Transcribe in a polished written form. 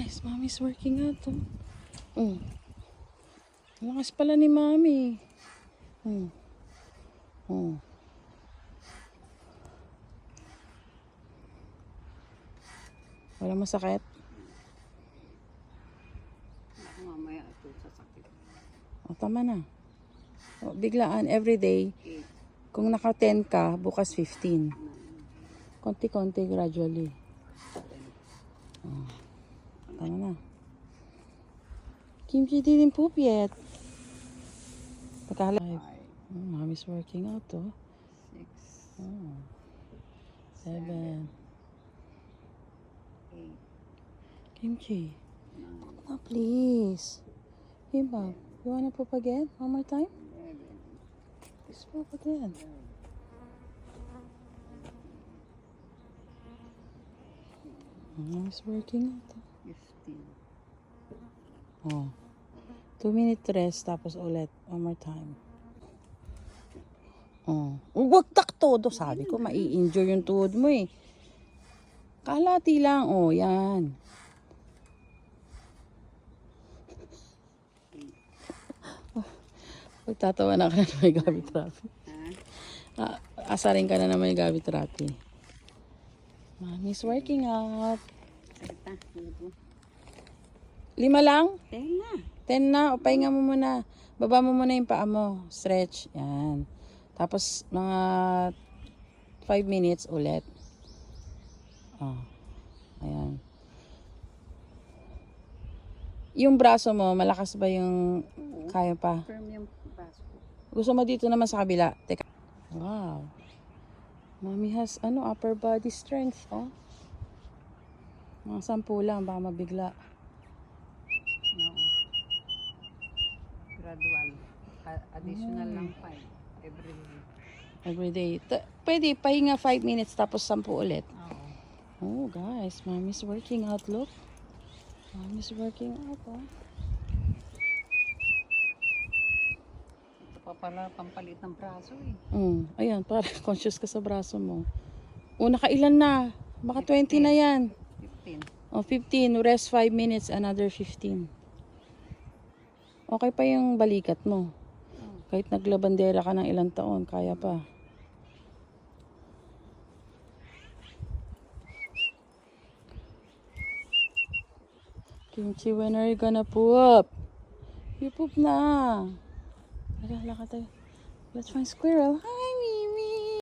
Guys, mommy's working out. Oh. Lakas pala ni mommy. Oh. Wala masakit? Mamaya ito sasakit. O, tama na. O, biglaan, everyday. Kung naka 10 ka, bukas 15. Konti-konti, gradually. O, tama na. Kimchi didn't poop yet. Pagkahala. Mommy's working out, oh. 6. 7. 8. Kimchi. Oh, please. Hiba, you wanna poop again? One more time? Just poop again. Mommy's working out. 15. Oh. 2-minute rest, tapos ulit. One more time. Oh. Huwag taktodo. Sabi ko, mai-injure yung tuhod mo eh. Kalati lang. Oh, yan. Pagtatawa na ka na may Gabi Trapi. Asarin ka na naman yung Gabi Trapi. Mommy's working out. 5 lang? 10 na. 10 na, o pahinga mo muna. Baba mo muna yung paa mo. Stretch. Yan. Tapos, mga 5 minutes ulit. Oh. Ayan. Yung braso mo, malakas ba yung kaya pa? Firm yung braso ko. Gusto mo dito naman sa kabila? Teka. Wow. Mommy has, upper body strength, oh. Mga 10 lang, baka mabigla. No. Gradual. Additional lang 5 every day. Every day. Pwede, pahinga 5 minutes tapos 10 ulit. Oo. Oh, guys, mommy's working out, look. Mommy's working out, oh. Ito pa pala pampalit ng braso eh. Ayan, para conscious ka sa braso mo. O, nakailan na? Baka 20 na yan. 15. O, 15. Rest 5 minutes, another 15. Okay pa yung balikat mo. Kahit naglabandera ka ng ilang taon, kaya pa. Kimchi, when are you gonna poop? You poop na. Hala, tayo. Let's find squirrel. Hi!